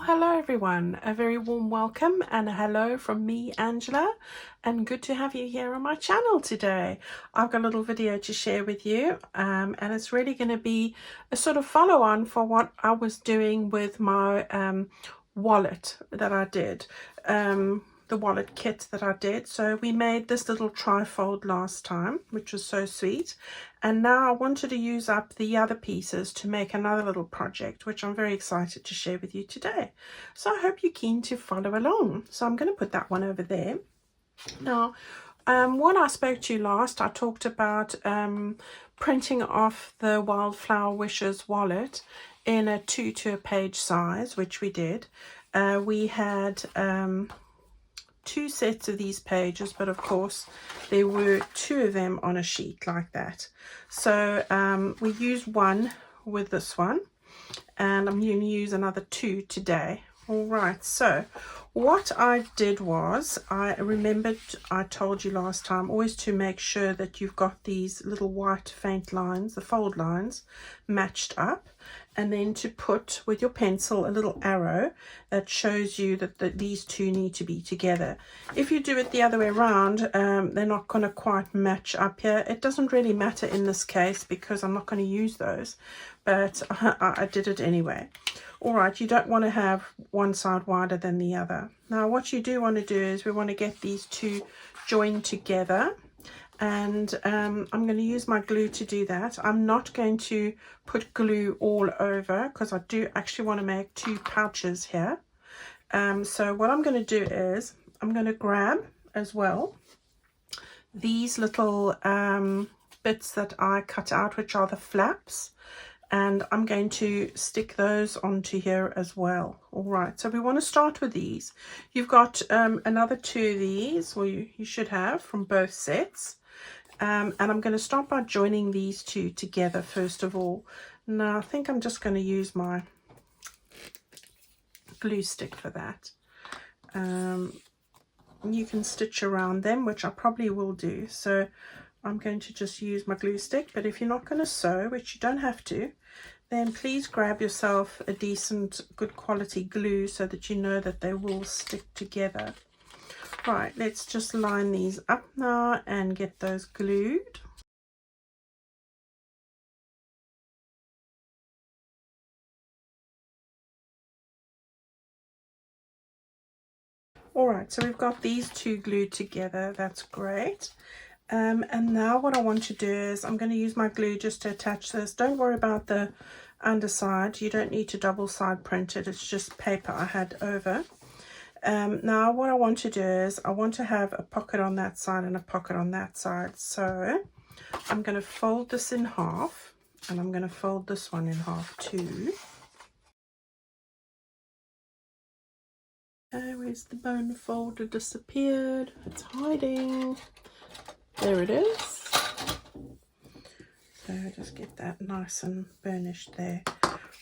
hello everyone, a very warm welcome and a hello from me, Angela, and good to have you here on my channel today. I've got a little video to share with you and it's really going to be a sort of follow on for what I was doing with my wallet that I did, the wallet kit that I did. So we made this little trifold last time, which was so sweet, and now I wanted to use up the other pieces to make another little project, which I'm very excited to share with you today. So I hope you're keen to follow along. So I'm going to put that one over there. Now when I spoke to you last, I talked about printing off the Wildflower Wishes wallet in a 2 to a page size, which we did. We had 2 sets of these pages, but of course there were 2 of them on a sheet like that. So we used one with this one, and I'm going to use another 2 today. All right, so what I did was, I remembered I told you last time always to make sure that you've got these little white faint lines, the fold lines, matched up, and then to put with your pencil a little arrow that shows you that these 2 need to be together. If you do it the other way around, they're not going to quite match up here. It doesn't really matter in this case because I'm not going to use those, but I did it anyway. All right, you don't want to have one side wider than the other. Now what you do want to do is we want to get these 2 joined together, and I'm going to use my glue to do that. I'm not going to put glue all over because I do actually want to make 2 pouches here. So what I'm going to do is I'm going to grab as well these little bits that I cut out, which are the flaps, and I'm going to stick those onto here as well. All right, so we want to start with these. You've got another 2 of these, or you should have, from both sets. And I'm going to start by joining these 2 together first of all. Now I think I'm just going to use my glue stick for that. You can stitch around them, which I probably will do. So I'm going to just use my glue stick, but if you're not going to sew, which you don't have to, then please grab yourself a decent, good quality glue so that you know that they will stick together. Right, let's just line these up now and get those glued. All right, so we've got these 2 glued together. That's great. And now what I want to do is I'm going to use my glue just to attach this. Don't worry about the underside. You don't need to double side print it. It's just paper I had over. Now what I want to do is I want to have a pocket on that side and a pocket on that side. So I'm going to fold this in half, and I'm going to fold this one in half too. Where's the bone folder? Disappeared. It's hiding. There it is. So just get that nice and burnished there.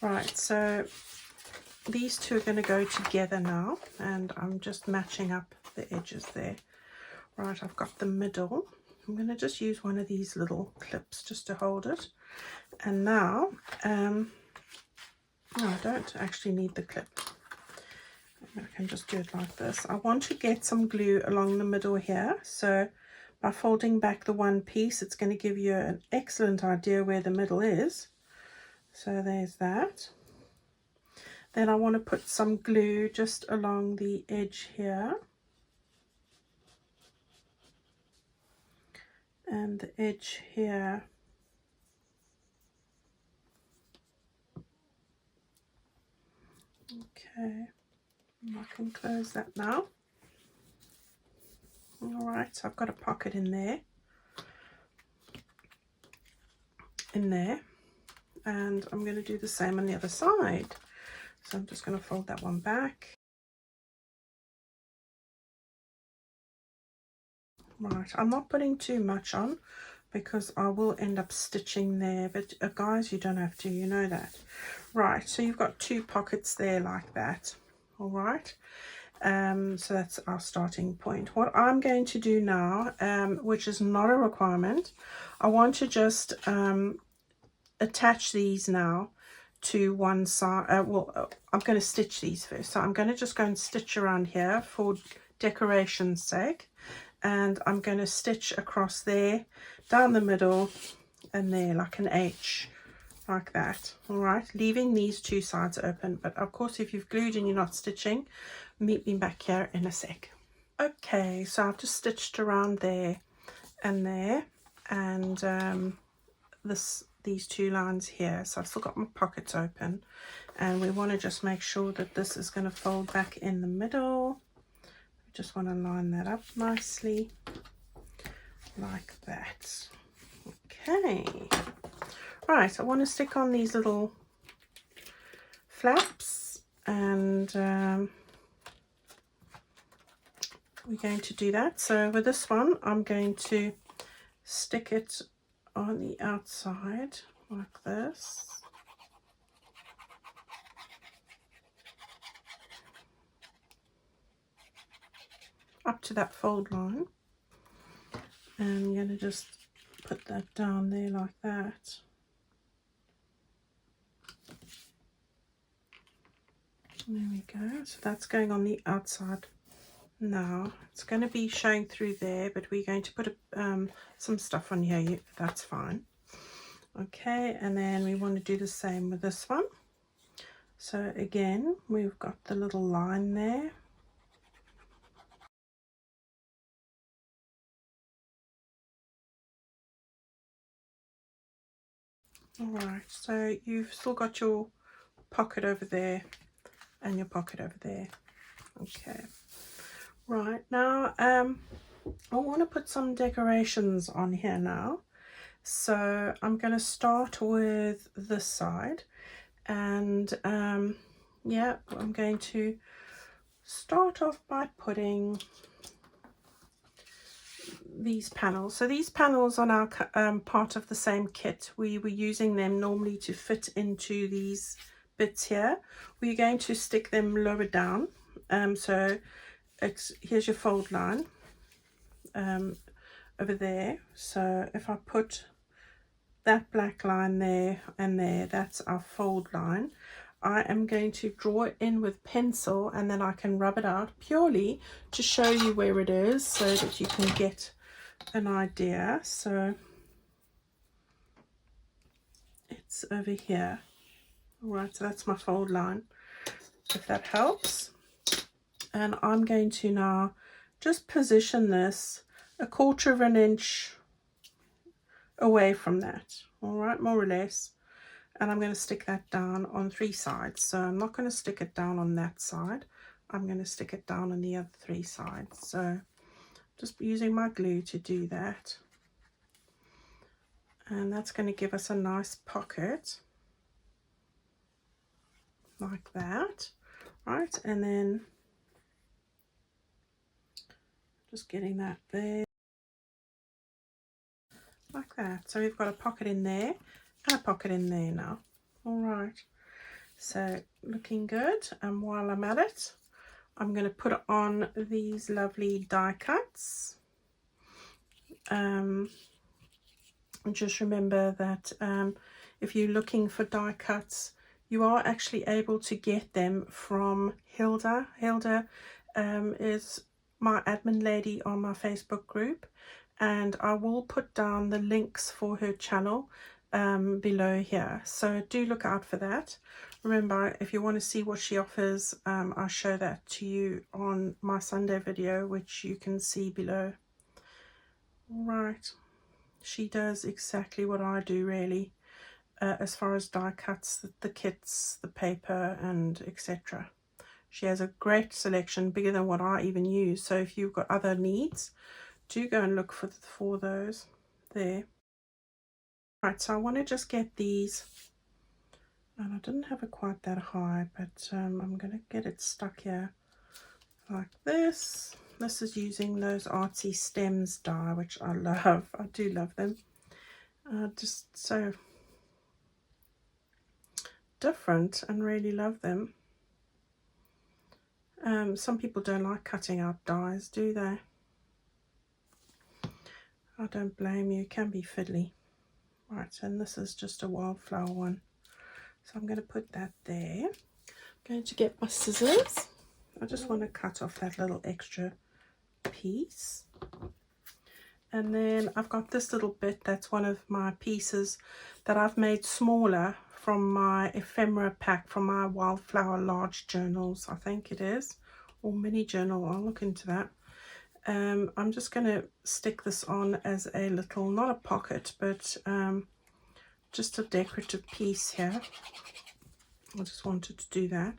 Right, so these 2 are going to go together now, and I'm just matching up the edges there. Right, I've got the middle. I'm going to just use one of these little clips just to hold it. And now, no, I don't actually need the clip. I can just do it like this. I want to get some glue along the middle here. So by folding back the one piece, it's going to give you an excellent idea where the middle is. So there's that. Then I want to put some glue just along the edge here, and the edge here. Okay, I can close that now. All right, so I've got a pocket in there, and I'm going to do the same on the other side. So I'm just going to fold that one back. Right, I'm not putting too much on because I will end up stitching there, but guys, you don't have to, you know that. Right, so you've got 2 pockets there like that. All right, so that's our starting point. What I'm going to do now, which is not a requirement, I want to just attach these now to one side. I'm going to stitch these first, so I'm going to just go and stitch around here for decoration's sake, and I'm going to stitch across there, down the middle, and there like an H, like that. All right, leaving these two sides open, but of course if you've glued and you're not stitching, meet me back here in a sec. Okay, so I've just stitched around there and there, and these two lines here, so I've still got my pockets open, and we want to just make sure that this is going to fold back in the middle. We just want to line that up nicely like that. Okay, right, I want to stick on these little flaps, and we're going to do that. So with this one, I'm going to stick it on the outside like this. Up to that fold line, and I'm going to just put that down there like that. There we go. So that's going on the outside. Now it's going to be showing through there, but we're going to put some stuff on here. That's fine. Okay, and then we want to do the same with this one. So again, we've got the little line there. All right, so you've still got your pocket over there and your pocket over there. Okay, right, now I want to put some decorations on here now. So I'm going to start with this side, and yeah, I'm going to start off by putting these panels. So these panels are now part of the same kit. We were using them normally to fit into these bits here. We're going to stick them lower down. So here's your fold line over there. So if I put that black line there and there, that's our fold line. I am going to draw it in with pencil, and then I can rub it out purely to show you where it is so that you can get an idea. So it's over here. All right, so that's my fold line, if that helps. And I'm going to now just position this 1/4 of an inch away from that, all right, more or less. And I'm going to stick that down on 3 sides. So I'm not going to stick it down on that side. I'm going to stick it down on the other 3 sides. So just using my glue to do that. And that's going to give us a nice pocket like that, right? And then just getting that there like that. So we've got a pocket in there and a pocket in there now. All right, so looking good. And while I'm at it, I'm going to put on these lovely die cuts. Just remember that if you're looking for die cuts, you are actually able to get them from Hilda. Hilda is my admin lady on my Facebook group, and I will put down the links for her channel below here, so do look out for that. Remember, if you want to see what she offers, I'll show that to you on my Sunday video, which you can see below. All right, she does exactly what I do, really, as far as die cuts, the kits, the paper, and etc. She has a great selection, bigger than what I even use. So if you've got other needs, do go and look for those there. Right, so I want to just get these, and I didn't have it quite that high, but I'm going to get it stuck here like this. This is using those artsy stems die, which I love. I do love them. Just so different, and really love them. Some people don't like cutting out dies, do they? I don't blame you. It can be fiddly. Right, and this is just a wildflower one. So I'm going to put that there. I'm going to get my scissors. I just want to cut off that little extra piece. And then I've got this little bit that's one of my pieces that I've made smaller from my ephemera pack from my Wildflower large journals, I think it is, or mini journal. I'll look into that. I'm just going to stick this on as a little, not a pocket, but just a decorative piece here. I just wanted to do that.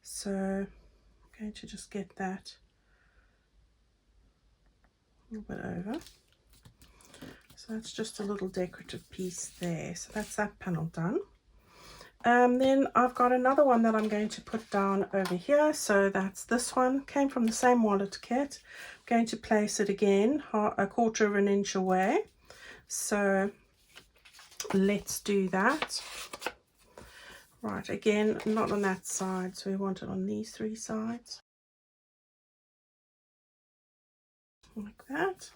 So I'm going to just get that a little bit over. So that's just a little decorative piece there. So that's that panel done. Then I've got another one that I'm going to put down over here. So that's this one. Came from the same wallet kit. I'm going to place it again a 1/4 of an inch away. So let's do that. Right, again, not on that side. So we want it on these 3 sides. Like that.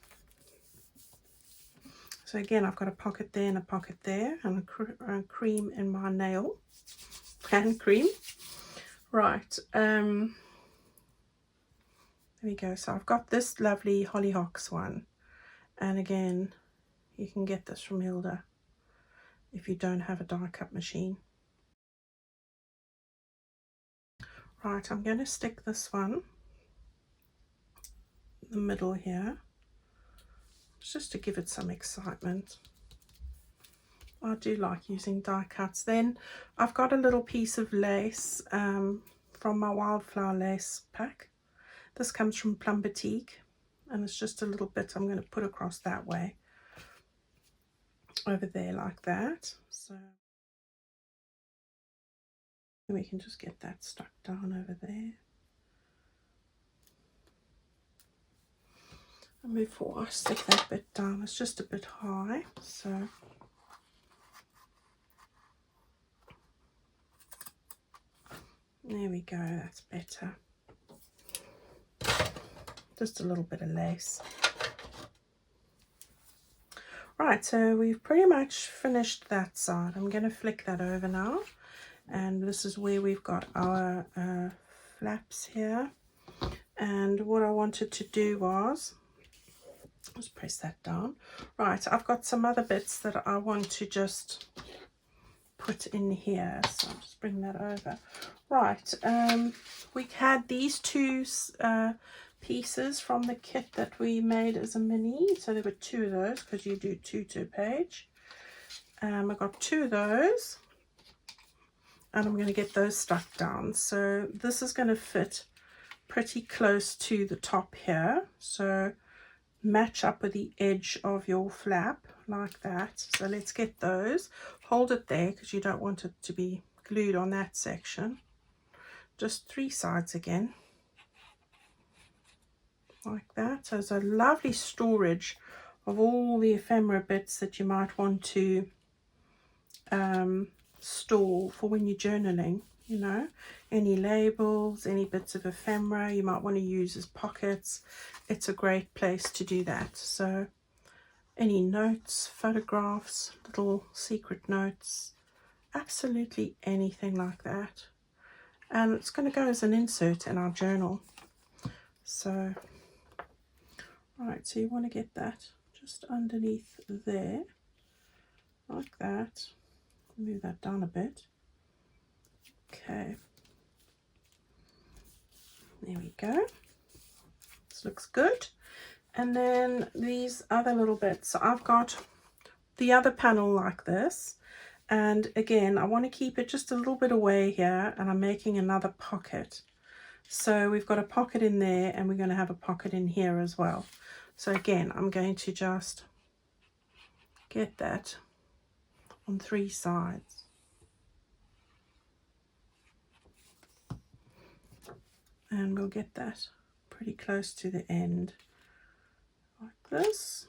So again, I've got a pocket there and a pocket there, and a cream in my nail, hand cream. Right, there we go. So I've got this lovely Hollyhocks one, and again, you can get this from Hilda if you don't have a die cut machine. Right, I'm going to stick this one in the middle here, just to give it some excitement. I do like using die cuts. Then I've got a little piece of lace from my Wildflower lace pack. This comes from Plum Boutique, and it's just a little bit I'm going to put across that way, over there like that. So we can just get that stuck down over there. And before I stick that bit down, it's just a bit high, so there we go, that's better. Just a little bit of lace. Right, so we've pretty much finished that side. I'm going to flick that over now, and this is where we've got our flaps here. And what I wanted to do was, let's press that down. Right, I've got some other bits that I want to just put in here, so I'll just bring that over. Right, we had these 2 pieces from the kit that we made as a mini, so there were 2 of those, because you do 2 to a page. I got 2 of those, and I'm going to get those stuck down. So this is going to fit pretty close to the top here, so match up with the edge of your flap like that. So let's get those. Hold it there because you don't want it to be glued on that section. Just 3 sides again, like that. So it's a lovely storage of all the ephemera bits that you might want to store for when you're journaling, you know, any labels, any bits of ephemera you might want to use as pockets. It's a great place to do that. So any notes, photographs, little secret notes, absolutely anything like that. And it's going to go as an insert in our journal. So right, so you want to get that just underneath there, like that. Move that down a bit. Okay, there we go. This looks good. And then these other little bits. So I've got the other panel like this, and again I want to keep it just a little bit away here, and I'm making another pocket. So we've got a pocket in there, and we're going to have a pocket in here as well. So again, I'm going to just get that on 3 sides. And we'll get that pretty close to the end, like this.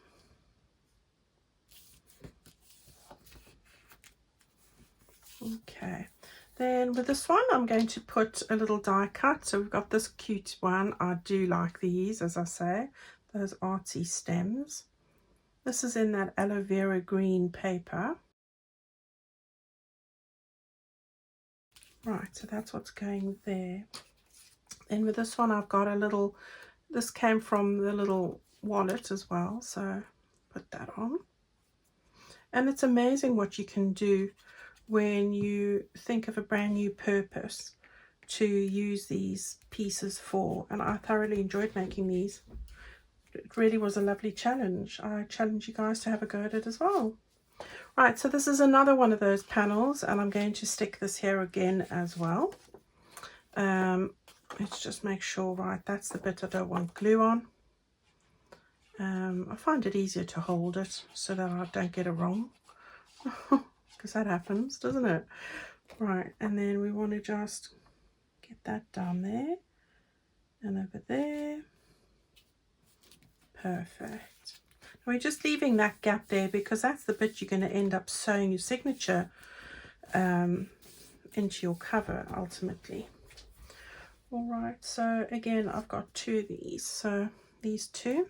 Okay, then with this one I'm going to put a little die cut. So we've got this cute one. I do like these, as I say, those artsy stems. This is in that aloe vera green paper. Right, so that's what's going there. And with this one I've got a little, this came from the little wallet as well, so put that on. And it's amazing what you can do when you think of a brand new purpose to use these pieces for. And I thoroughly enjoyed making these. It really was a lovely challenge. I challenge you guys to have a go at it as well. Right, so this is another one of those panels, and I'm going to stick this here again as well. Let's just make sure, right, that's the bit I don't want glue on. I find it easier to hold it so that I don't get it wrong, because that happens, doesn't it? Right, and then we want to just get that down there and over there. Perfect. We're just leaving that gap there because that's the bit you're going to end up sewing your signature into your cover ultimately. All right, so again I've got two of these, so these two.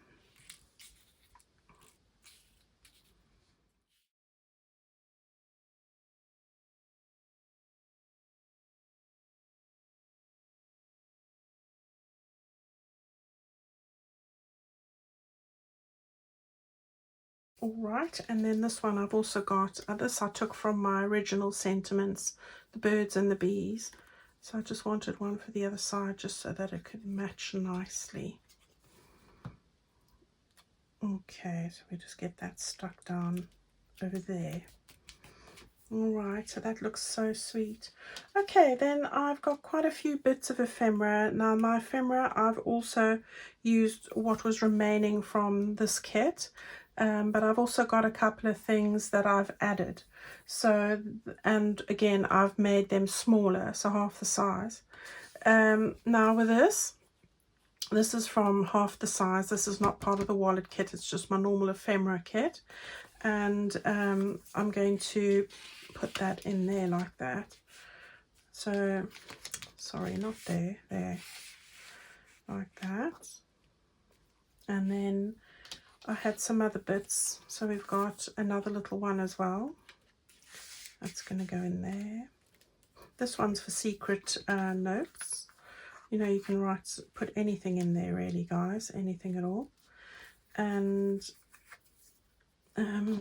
All right, and then this one I've also got, this I took from my original sentiments, the birds and the bees. So I just wanted one for the other side just so that it could match nicely. Okay, so we just get that stuck down over there. All right, so that looks so sweet. Okay, then I've got quite a few bits of ephemera. Now my ephemera, I've also used what was remaining from this kit, but I've also got a couple of things that I've added. So, and again, I've made them smaller, so half the size. Now with this is from half the size. This is not part of the wallet kit, it's just my normal ephemera kit. And I'm going to put that in there like that. So, sorry, not there, there, like that. And then I had some other bits, so we've got another little one as well. That's going to go in there. This one's for secret notes. You know, you can put anything in there really, guys, anything at all. And I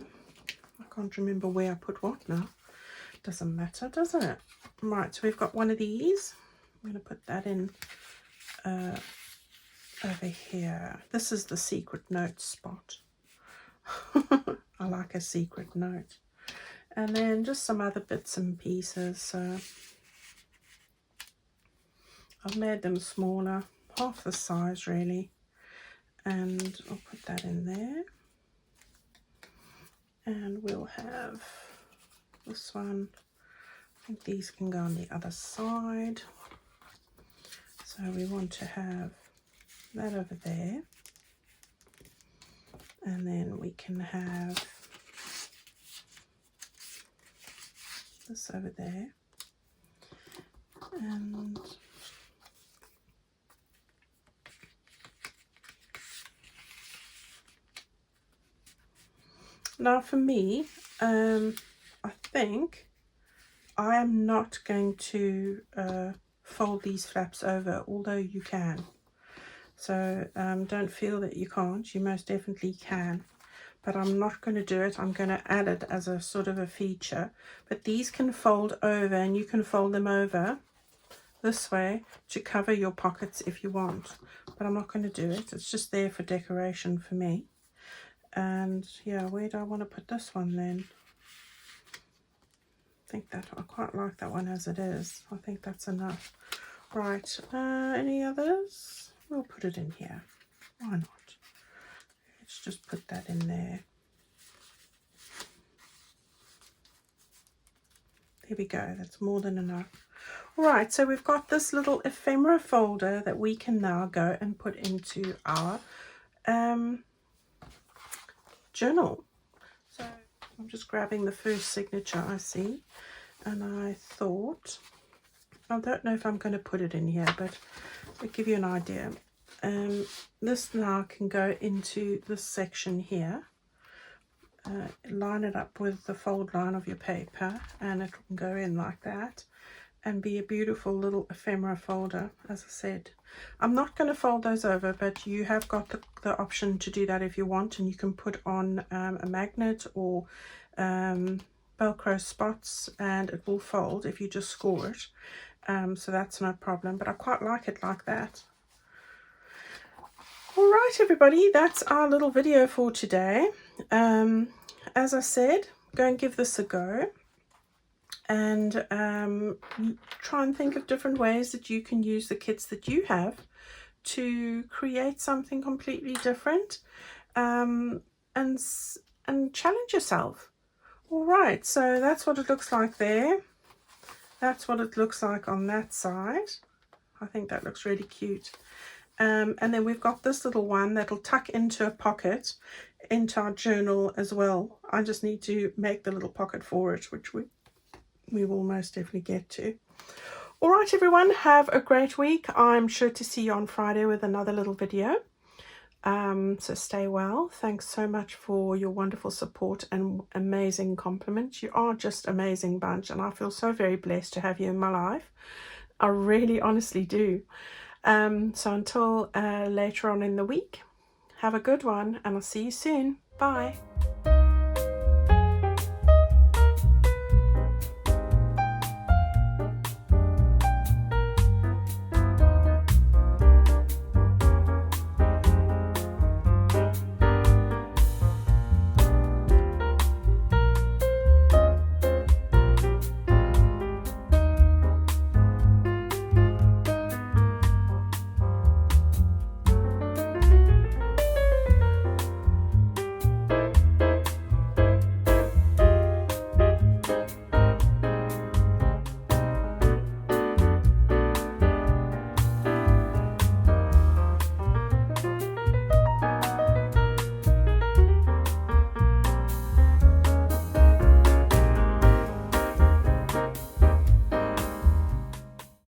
can't remember where I put what now. Doesn't matter, does it? Right, so we've got one of these. I'm going to put that in over here. This is the secret note spot. I like a secret note. And then just some other bits and pieces. So I've made them smaller, half the size really. And I'll put that in there. And we'll have this one. I think these can go on the other side. So we want to have that over there. And then we can have this over there. And now for me, I think I am not going to fold these flaps over, although you can. So don't feel that you can't, you most definitely can. But I'm not going to do it. I'm going to add it as a sort of a feature. But these can fold over, and you can fold them over this way to cover your pockets if you want. But I'm not going to do it. It's just there for decoration for me. And yeah, where do I want to put this one then? I think that I quite like that one as it is. I think that's enough. Right, any others? We'll put it in here. Why not? Let's just put that in there. There we go, that's more than enough. Right, so we've got this little ephemera folder that we can now go and put into our journal. So I'm just grabbing the first signature I see, and I thought, I don't know if I'm going to put it in here, but I'll give you an idea. This now can go into this section here. Line it up with the fold line of your paper, and it can go in like that. and be a beautiful little ephemera folder. As I said, I'm not going to fold those over, but you have got the option to do that if you want, and you can put on a magnet or Velcro spots, and it will fold if you just score it. So that's no problem, but I quite like it like that. All right, everybody, that's our little video for today. As I said, go and give this a go, and try and think of different ways that you can use the kits that you have to create something completely different, and challenge yourself. All right, so that's what it looks like there. That's what it looks like on that side. I think that looks really cute. And then we've got this little one that'll tuck into a pocket into our journal as well. I just need to make the little pocket for it, which we will most definitely get to. All right, everyone, have a great week. I'm sure to see you on Friday with another little video. So stay well. Thanks so much for your wonderful support and amazing compliments. You are just an amazing bunch, and I feel so very blessed to have you in my life. I really honestly do. So until later on in the week, have a good one, and I'll see you soon. Bye.